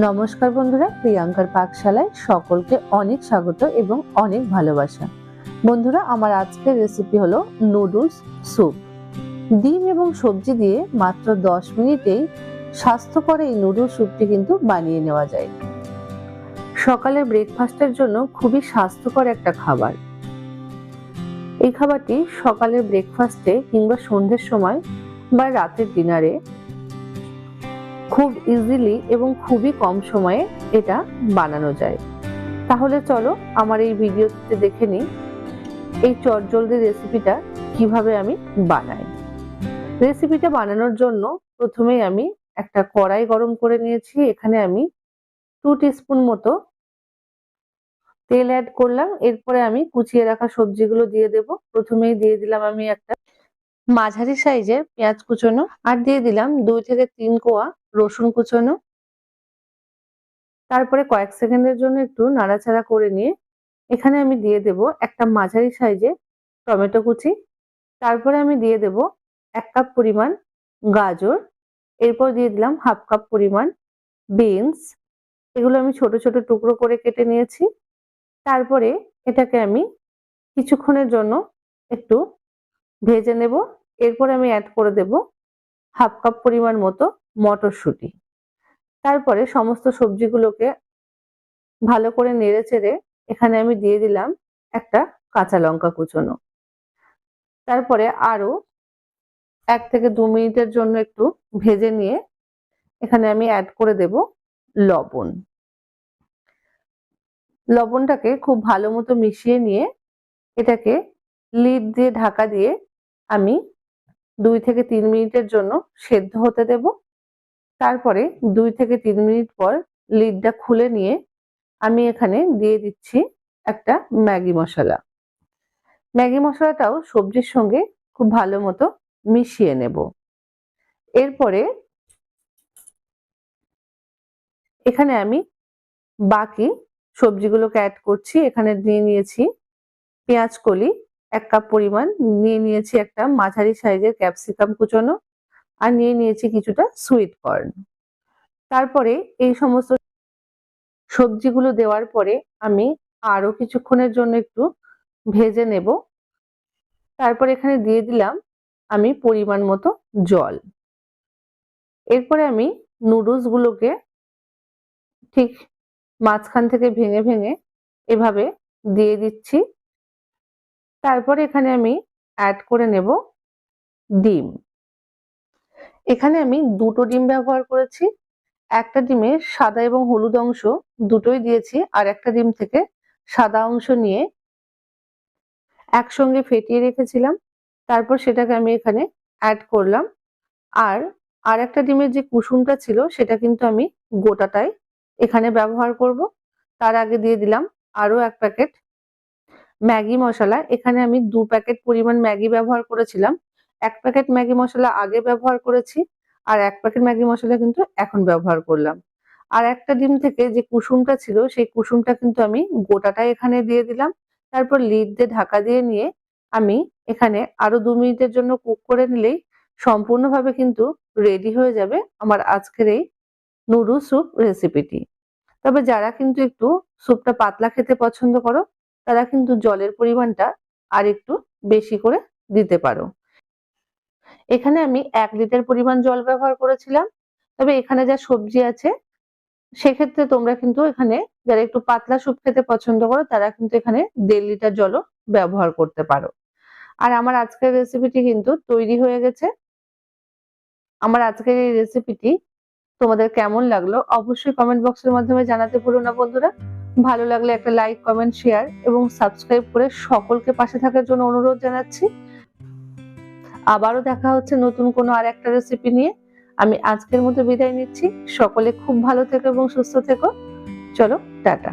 নমস্কার বন্ধুরা, প্রিয়াঙ্কার পাকশালায় সকলকে অনেক স্বাগত এবং অনেক ভালোবাসা। বন্ধুরা, আমার আজকের রেসিপি হলো নুডলস স্যুপ। ডিম এবং সবজি দিয়ে মাত্র 10 মিনিটেই স্বাস্থ্যকর এই নুডলস স্যুপটি কিন্তু বানিয়ে নেওয়া যায়। সকালের ব্রেকফাস্টের জন্য খুবই স্বাস্থ্যকর একটা খাবার। এই খাবারটি সকালের ব্রেকফাস্টে কিংবা সন্ধ্যের সময় বা রাতের ডিনারে খুব ইজিলি এবং খুবই কম সময়ে এটা বানানো যায়। তাহলে চলো আমার এই ভিডিওতে দেখে নিই এই চটজলদি রেসিপিটা কিভাবে আমি বানাই। রেসিপিটা বানানোর জন্য প্রথমেই আমি একটা কড়াই গরম করে নিয়েছি। এখানে আমি 2 টিস্পুন মতো তেল অ্যাড করলাম। এরপরে আমি কুচিয়ে রাখা সবজিগুলো দিয়ে দেব। প্রথমেই দিয়ে দিলাম আমি একটা মাঝারি সাইজের পেঁয়াজ কুচোনো, আর দিয়ে দিলাম 2 থেকে 3 কোয়া রসুন কুচোনো। তারপরে কয়েক সেকেন্ডের জন্য একটু নাড়াচাড়া করে নিয়ে এখানে আমি দিয়ে দেব একটা মাঝারি সাইজের টমেটো কুচি। তারপরে আমি দিয়ে দেব 1 কাপ পরিমাণ গাজর। এরপর দিয়ে দিলাম 1/2 কাপ পরিমাণ বিনস। এগুলো আমি ছোট ছোট টুকরো করে কেটে নিয়েছি। তারপরে এটাকে আমি কিছুক্ষণের জন্য একটু ভেজে নেব। এরপর আমি অ্যাড করে দেব 1/2 কাপ পরিমাণ মতো মটরশুঁটি। তারপরে সমস্ত সবজিগুলোকে ভালো করে নেড়েচেড়ে এখানে আমি দিয়ে দিলাম একটা কাঁচা লঙ্কা কুচোনো। তারপরে আরো 1 থেকে 2 মিনিটের জন্য একটু ভেজে নিয়ে এখানে আমি অ্যাড করে দেব লবণ। লবণটাকে খুব ভালো মতো মিশিয়ে নিয়ে এটাকে লিড দিয়ে ঢাকা দিয়ে আমি 2 থেকে 3 মিনিটের জন্য সেদ্ধ হতে দেব। তারপরে 2 থেকে 3 মিনিট পর লিডটা খুলে নিয়ে আমি এখানে দিয়ে দিচ্ছি একটা ম্যাগি মশলা। ম্যাগি মশলাটাও সবজির সঙ্গে খুব ভালো মতো মিশিয়ে নেব। এরপরে এখানে আমি বাকি সবজিগুলোকে অ্যাড করছি। এখানে নিয়ে নিয়েছি পেঁয়াজ কলি 1 কাপ পরিমাণ, নিয়ে নিয়েছি একটা মাঝারি সাইজের ক্যাপসিকাম কুচোনো, আর নিয়ে নিয়েছি কিছুটা সুইট কর্ন। তারপরে এই সমস্ত সবজিগুলো দেওয়ার পরে আমি আরো কিছুক্ষণের জন্য একটু ভেজে নেব। তারপর এখানে দিয়ে দিলাম আমি পরিমাণ মতো জল। এরপরে আমি নুডলস গুলোকে ঠিক মাঝখান থেকে ভেঙে ভেঙে এভাবে দিয়ে দিচ্ছি। তারপরে এখানে আমি অ্যাড করে নেব ডিম। এখানে আমি 2টো ডিম ব্যবহার করেছি। একটা ডিমের সাদা এবং হলুদ অংশ দুটোই দিয়েছি, আর একটা ডিম থেকে সাদা অংশ নিয়ে একসঙ্গে ফেটিয়ে রেখেছিলাম। তারপর সেটাকে আমি এখানে অ্যাড করলাম। আর একটা ডিমের যে কুসুমটা ছিল সেটা কিন্তু আমি গোটাটাই এখানে ব্যবহার করব। তার আগে দিয়ে দিলাম আরো 1 প্যাকেট ম্যাগি মশলা। এখানে আমি 2 প্যাকেট পরিমাণ ম্যাগি ব্যবহার করেছিলাম। 1 প্যাকেট ম্যাগি মশলা আগে ব্যবহার করেছি, আর 1 প্যাকেট ম্যাগি মশলা কিন্তু এখন ব্যবহার করলাম। আর একটা ডিম থেকে যে কুসুমটা ছিল সেই কুসুমটা কিন্তু আমি গোটাটাই এখানে দিয়ে দিলাম। তারপর লিড দিয়ে ঢাকা দিয়ে নিয়ে আমি এখানে আরো 2 মিনিটের জন্য কুক করে নিলেই সম্পূর্ণভাবে কিন্তু রেডি হয়ে যাবে আমার আজকের এই নুডলস স্যুপ রেসিপিটি। তবে যারা কিন্তু একটু স্যুপটা পাতলা খেতে পছন্দ করো তারা কিন্তু জলের পরিমাণটা আর একটু বেশি করে দিতে পারো। এখানে আমি 1 লিটার পরিমাণ জল ব্যবহার করেছিলাম। তবে এখানে যা সবজি আছে সেক্ষেত্রে তোমরা কিন্তু এখানে যারা একটু পাতলা স্যুপ খেতে পছন্দ করো তারা কিন্তু এখানে 1.5 লিটার জলও ব্যবহার করতে পারো। আর আমার আজকের রেসিপিটি কিন্তু তৈরি হয়ে গেছে। আমার আজকের এই রেসিপিটি তোমাদের কেমন লাগলো অবশ্যই কমেন্ট বক্সের মাধ্যমে জানাতে ভুলো না বন্ধুরা। ভালো লাগলে একটা লাইক, কমেন্ট, শেয়ার এবং সাবস্ক্রাইব করে সকলকে পাশে থাকার জন্য অনুরোধ জানাচ্ছি। আবারও দেখা হচ্ছে নতুন কোনো আর একটা রেসিপি নিয়ে। আমি আজকের মতো বিদায় নিচ্ছি। সকলে খুব ভালো থেকো এবং সুস্থ থেকো। চলো, টাটা।